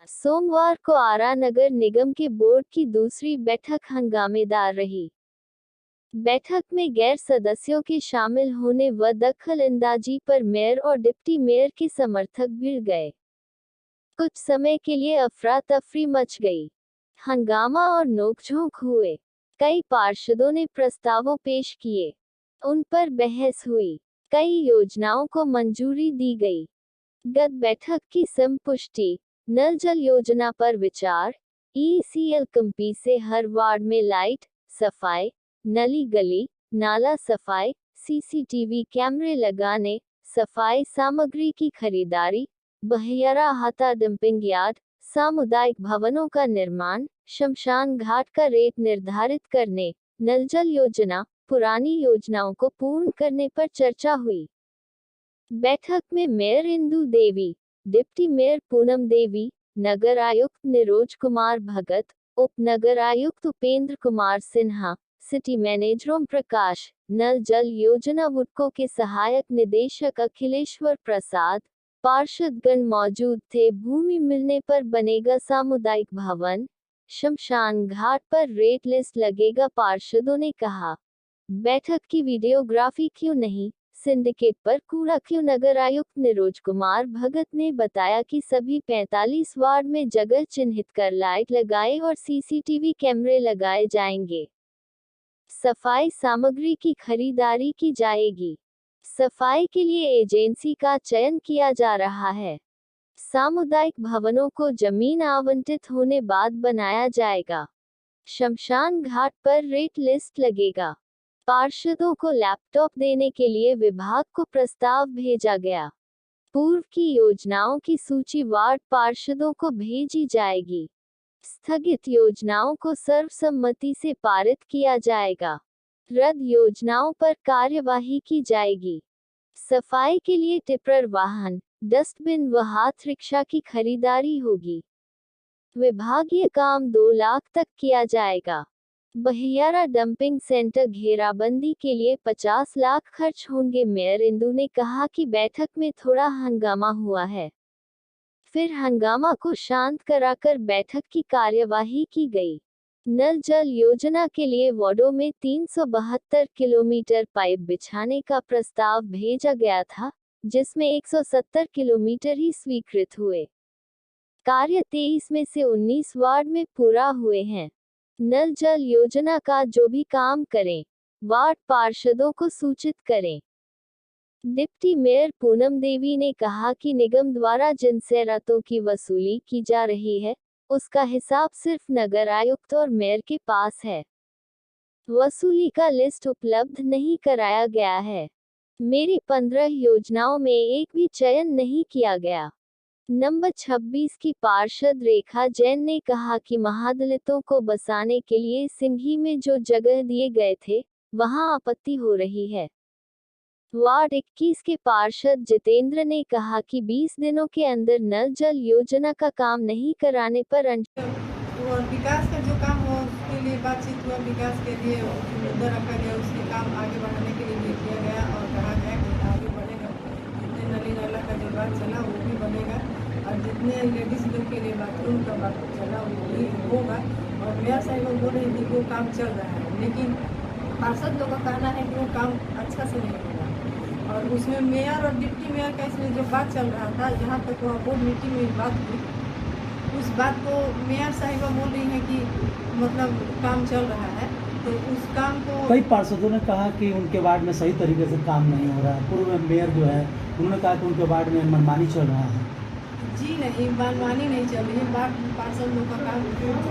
सोमवार को आरा नगर निगम के बोर्ड की दूसरी बैठक हंगामेदार रही। बैठक में गैर सदस्यों के शामिल होने व दखल-अंदाजी पर मेयर और डिप्टी मेयर के समर्थक भिड़ गए। कुछ समय के लिए अफरा-तफरी मच गई। हंगामा और नोक-झोंक हुए। कई पार्षदों ने प्रस्तावों पेश किए। उन पर बहस हुई। कई योजनाओं को मंजूरी दी गई। गत बैठक की संपुष्टि, नल जल योजना पर विचार, ईसीएल कंपनी से हर वार्ड में लाइट, सफाई, नली गली, नाला सफाई, सीसीटीवी कैमरे लगाने, सफाई सामग्री की खरीदारी, बहियारा हाता डंपिंग यार्ड, सामुदायिक भवनों का निर्माण, शमशान घाट का रेट निर्धारित करने, नल जल योजना, पुरानी योजनाओं को पूर्ण करने पर चर्चा हुई। बैठक में मेयर इंदु देवी, डिप्टी मेयर पूनम देवी, नगर आयुक्त निरोज कुमार भगत, उप नगर आयुक्त उपेंद्र कुमार सिन्हा, सिटी मैनेजर ओम प्रकाश, नल जल योजना वुडको के सहायक निदेशक अखिलेश्वर प्रसाद, पार्षदगण मौजूद थे। भूमि मिलने पर बनेगा सामुदायिक भवन, शमशान घाट पर रेट लिस्ट लगेगा। पार्षदों ने कहा, बैठक की वीडियोग्राफी क्यों नहीं, सिंडिकेट पर कूड़ा क्यों? नगर आयुक्त निरोज कुमार भगत ने बताया कि सभी 45 वार्ड में जगह चिन्हित कर लाइट लगाए और सीसीटीवी कैमरे लगाए जाएंगे। सफाई सामग्री की खरीदारी की जाएगी। सफाई के लिए एजेंसी का चयन किया जा रहा है। सामुदायिक भवनों को जमीन आवंटित होने बाद बनाया जाएगा। शमशान घाट पर रेट लिस्ट लगेगा। पार्षदों को लैपटॉप देने के लिए विभाग को प्रस्ताव भेजा गया। पूर्व की योजनाओं की सूची वार्ड पार्षदों को भेजी जाएगी। स्थगित योजनाओं को सर्वसम्मति से पारित किया जाएगा। रद्द योजनाओं पर कार्यवाही की जाएगी। सफाई के लिए टिप्पर वाहन, डस्टबिन व हाथ रिक्शा की खरीदारी होगी। विभागीय काम 2 लाख तक किया जाएगा। बहियारा डंपिंग सेंटर घेराबंदी के लिए 50 लाख खर्च होंगे। मेयर इंदु ने कहा कि बैठक में थोड़ा हंगामा हुआ है, फिर हंगामा को शांत कराकर बैठक की कार्यवाही की गई। नल जल योजना के लिए वार्डों में 372 किलोमीटर पाइप बिछाने का प्रस्ताव भेजा गया था, जिसमें 170 किलोमीटर ही स्वीकृत हुए। कार्य 23 में से 19 वार्ड में पूरा हुए हैं। नल जल योजना का जो भी काम करें, वार्ड पार्षदों को सूचित करें। डिप्टी मेयर पूनम देवी ने कहा कि निगम द्वारा जिन सैरातों की वसूली की जा रही है, उसका हिसाब सिर्फ नगर आयुक्त और मेयर के पास है। वसूली का लिस्ट उपलब्ध नहीं कराया गया है। मेरी 15 योजनाओं में एक भी चयन नहीं किया गया। नंबर 26 की पार्षद रेखा जैन ने कहा कि महादलितों को बसाने के लिए सिंघी में जो जगह दिए गए थे, वहां आपत्ति हो रही है। वार्ड 21 के पार्षद जितेंद्र ने कहा कि 20 दिनों के अंदर नल जल योजना का काम नहीं कराने पर और विकास का जो काम हो उसके लिए बातचीत हुआ। विकास के लिए मुद्दा रखा गया, उसके काम आगे बढ़ाने के लिए भी किया गया और कहा गया कि आगे बढ़ेगा। जितने नली नाला का जो बात चला वो भी बनेगा और जितने लेडीज लोग के लिए बाथरूम का बात चला वो भी होगा। और मेयर साहब बोल रहे थे कि वो काम चल रहा है, लेकिन पार्षद लोग का कहना है कि वो काम अच्छा से नहीं होगा। और उसमें मेयर और डिप्टी मेयर का इसमें जो बात चल रहा था, जहाँ तक वहाँ बोर्ड मीटिंग में बात हुई, उस बात को मेयर साहिबा बोल रही है कि मतलब काम चल रहा है, तो उस काम को कई पार्षदों ने कहा कि उनके वार्ड में सही तरीके से काम नहीं हो रहा है। पूर्व मेयर जो है उन्होंने कहा कि उनके वार्ड में मनमानी चल रहा है। जी नहीं, मनमानी नहीं चल रही है। वार्ड पार्षद लोग का काम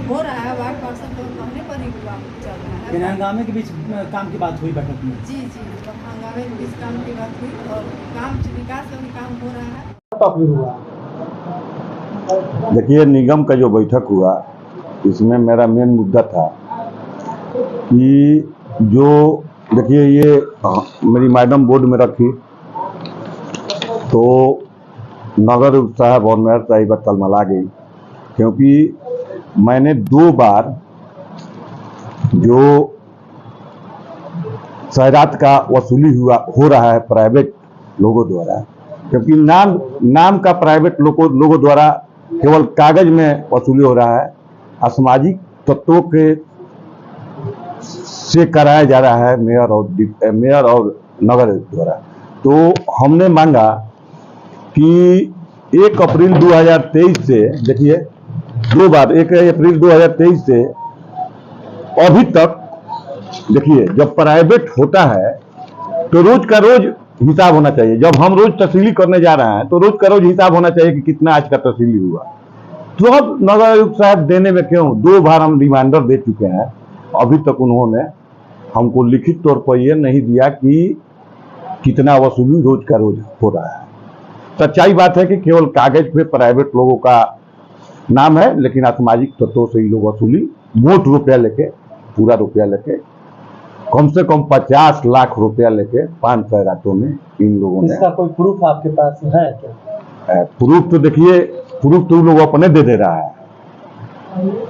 हो रहा है, वार्ड पार्षद लोग कहने पर ही काम चल रहा है। हंगामे के बीच काम की बात हुई बैठक में। जी हंगामे के बीच काम की बात हुई और काम विकास का भी काम हो रहा है। देखिए, निगम का जो बैठक हुआ, इसमें मेरा मेन मुद्दा था कि जो देखिए ये मेरी मैडम बोर्ड में रखी तो नगर साहब और मेयर साहिबा तलमला गई, क्योंकि मैंने 2 बार जो जायदाद का वसूली हो रहा है प्राइवेट लोगों द्वारा, क्योंकि नाम का प्राइवेट लोगों द्वारा केवल कागज में वसूली हो रहा है, असामाजिक तत्वों के से कराया जा रहा है मेयर और नगर आयुक्त द्वारा। तो हमने मांगा कि 1 अप्रैल 2023 से, देखिए 2 बार, 1 अप्रैल 2023 से अभी तक, देखिए जब प्राइवेट होता है तो रोज का रोज हिसाब होना चाहिए। जब हम रोज तहसीली करने जा रहे हैं तो रोज का रोज हिसाब होना चाहिए कि कितना आज का तहसीली हुआ। तो अब नगर आयुक्त साहब देने में क्यों, 2 बार हम रिमाइंडर दे चुके हैं, अभी तक उन्होंने हमको लिखित तौर पर यह नहीं दिया कि कितना वसूली रोज का रोज हो रहा है। सच्चाई बात है कि केवल कागज पे प्राइवेट लोगों का नाम है, लेकिन असामाजिक तत्वों से ये लोग वसूली मोट रुपया लेके, पूरा रुपया लेके, कम से कम 50 लाख रुपया लेके 5 रातों में इन लोगों ने। इसका कोई प्रूफ आपके पास है क्या? प्रूफ तो देखिए, प्रूफ तो लोग अपने दे रहा है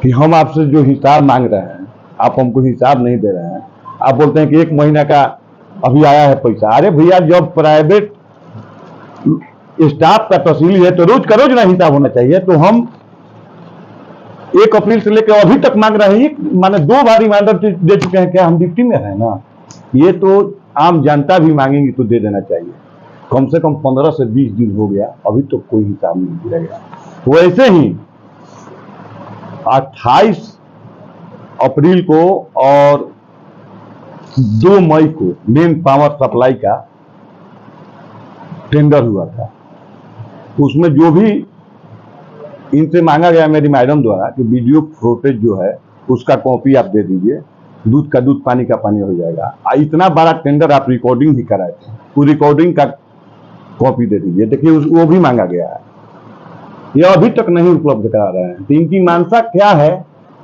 कि हम आपसे जो हिसाब मांग रहे हैं, आप हमको हिसाब नहीं दे रहे हैं। आप बोलते हैं कि 1 महीना का अभी आया है पैसा। अरे भैया, जब प्राइवेट स्टाफ का तहसीली है तो रोज का रोज ना हिसाब होना चाहिए। तो हम 1 अप्रैल से लेकर अभी तक मांग रहे हैं, माने 2 बार रिमाइंडर दे चुके हैं। क्या हम ड्यूटी में है ना? ये तो आम जनता भी मांगेंगी तो दे देना चाहिए। कम से कम 15 से 20 दिन हो गया, अभी तो कोई हिसाब नहीं दिया गया। वैसे ही 28 अप्रैल को और 2 मई को मेन पावर सप्लाई का टेंडर हुआ था। उसमें जो भी इनसे मांगा गया मेरी मैडम द्वारा कि वीडियो फुटेज जो है उसका कॉपी आप दे दीजिए, दूध का दूध पानी का पानी हो जाएगा। इतना बड़ा टेंडर आप रिकॉर्डिंग भी कराए थे, वो रिकॉर्डिंग का कॉपी दे दीजिए। देखिए वो भी मांगा गया है, यह अभी तक नहीं उपलब्ध करा रहे हैं। तो इनकी मानसा क्या है,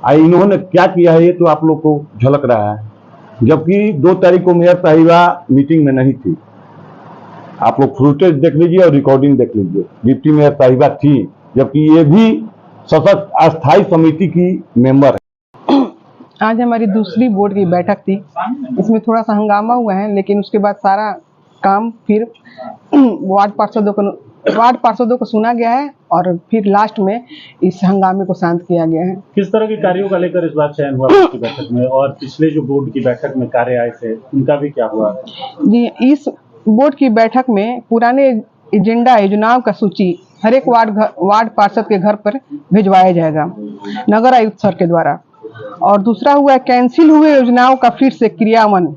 इन्होंने क्या किया है, ये तो आप लोग को झलक रहा है। जबकि 2 तारीख को मेयर साहिबा मीटिंग में नहीं थी। आप लोग फुटेज देख लीजिए और रिकॉर्डिंग देख लीजिए, डिप्टी मेयर साहिबा थी, जबकि ये भी सशक्त अस्थायी समिति की मेंबर है। आज हमारी दूसरी बोर्ड की बैठक थी। इसमें थोड़ा सा हंगामा हुआ है, लेकिन उसके बाद सारा काम फिर वार्ड पार्षदों को सुना गया है और फिर लास्ट में इस हंगामे को शांत किया गया है। किस तरह के कार्यों का लेकर इस बार चयन हुआ बोर्ड की बैठक में, और पिछले जो बोर्ड की बैठक में कार्य आए थे उनका भी क्या हुआ? जी, इस बोर्ड की बैठक में पुराने एजेंडा योजनाओं का सूची हर एक वार्ड पार्षद के घर पर भिजवाया जाएगा नगर आयुक्त सर के द्वारा। और दूसरा हुआ कैंसिल हुए योजनाओं का फिर से क्रियान्वयन,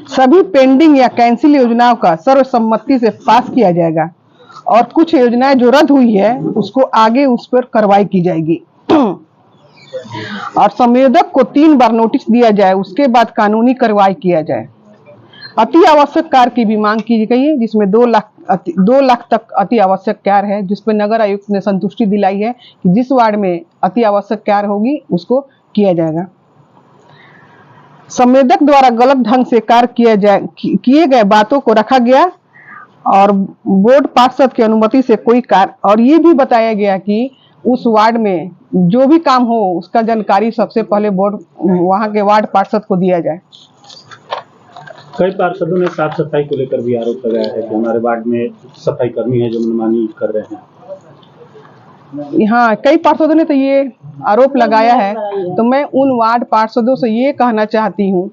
सभी पेंडिंग या कैंसिल योजनाओं का सर्वसम्मति से पास किया जाएगा। और कुछ योजनाएं जो रद्द हुई है उसको आगे उस पर कार्रवाई की जाएगी। और संवेदक को 3 बार नोटिस दिया जाए, उसके बाद कानूनी कार्रवाई किया जाए। अति आवश्यक कार्य की भी मांग की गई है, जिसमें 2 लाख तक अति आवश्यक कार्य है, जिसपे नगर आयुक्त ने संतुष्टि दिलाई है कि जिस वार्ड में अति आवश्यक कार्य होगी उसको किया जाएगा। संवेदक द्वारा गलत ढंग से कार्य किए गए बातों को रखा गया और बोर्ड पार्षद की अनुमति से कोई कार्य, और ये भी बताया गया कि उस वार्ड में जो भी काम हो उसका जानकारी सबसे पहले बोर्ड वहां के वार्ड पार्षद को दिया जाए। कई पार्षदों ने साफ सफाई को लेकर भी आरोप लगाया है कि हमारे वार्ड में सफाई कर्मी है जो मनमानी कर रहे हैं। हाँ, कई पार्षदों ने तो ये आरोप लगाया है। तो मैं उन वार्ड पार्षदों से ये कहना चाहती हूँ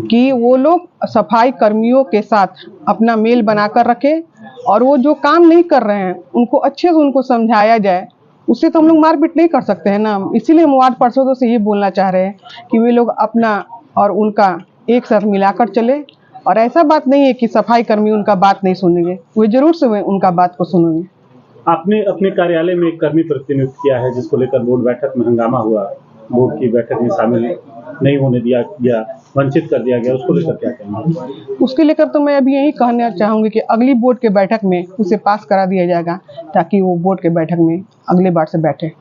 कि वो लोग सफाई कर्मियों के साथ अपना मेल बनाकर रखें, और वो जो काम नहीं कर रहे हैं उनको अच्छे से उनको समझाया जाए। उससे तो हम लोग मारपीट नहीं कर सकते हैं ना। इसीलिए हम वार्ड पार्षदों से ये बोलना चाह रहे हैं कि वे लोग अपना और उनका एक साथ मिलाकर चले। और ऐसा बात नहीं है कि सफाई कर्मी उनका बात नहीं सुनेंगे, वे जरूर से उनका बात को सुनेंगे। आपने अपने कार्यालय में एक कर्मी प्रतिनियुक्त किया है जिसको लेकर बोर्ड बैठक में हंगामा हुआ, बोर्ड की बैठक में शामिल नहीं होने दिया गया, वंचित कर दिया गया, उसको लेकर क्या कहना? उसके लेकर तो मैं अभी यही कहना चाहूंगी कि अगली बोर्ड के बैठक में उसे पास करा दिया जाएगा, ताकि वो बोर्ड के बैठक में अगले बार से बैठे।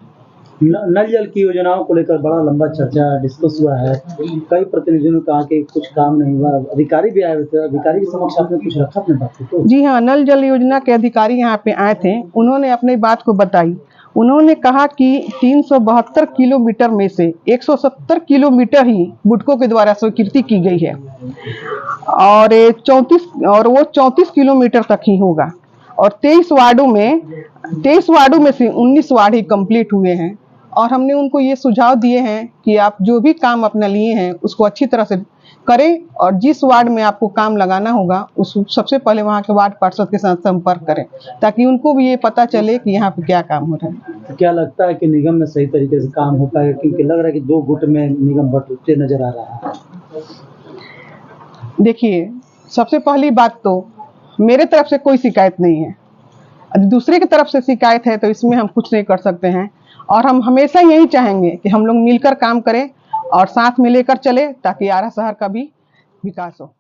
नल जल की योजनाओं को लेकर बड़ा लंबा चर्चा डिस्कस हुआ है। कई प्रतिनिधियों ने कहा कि कुछ काम नहीं हुआ, अधिकारी भी आए हुए थे, अधिकारी के समक्ष आपने कुछ रखा अपने बात को? जी हाँ, नल जल योजना के अधिकारी यहाँ पे आए थे, उन्होंने अपनी बात को बताई। उन्होंने कहा कि 372 किलोमीटर में से 170 किलोमीटर ही बुडको के द्वारा स्वीकृति की गई है, और वो 34 किलोमीटर तक ही होगा। और 23 वार्डों में 23 वार्डों में से 19 वार्ड ही कंप्लीट हुए हैं और हमने उनको ये सुझाव दिए हैं कि आप जो भी काम अपना लिए हैं उसको अच्छी तरह से करें और जिस वार्ड में आपको काम लगाना होगा उस सबसे पहले वहाँ के वार्ड पार्षद के साथ संपर्क करें ताकि उनको भी ये पता चले कि यहाँ पे क्या काम हो रहा है। तो क्या लगता है कि निगम में सही तरीके से काम हो पाएगा, क्योंकि लग रहा है कि 2 गुट में निगम बंटते नजर आ रहा है। देखिए, सबसे पहली बात तो मेरे तरफ से कोई शिकायत नहीं है, दूसरे की तरफ से शिकायत है तो इसमें हम कुछ नहीं कर सकते हैं और हम हमेशा यही चाहेंगे कि हम लोग मिलकर काम करें और साथ में लेकर चले ताकि आरा शहर का भी विकास हो।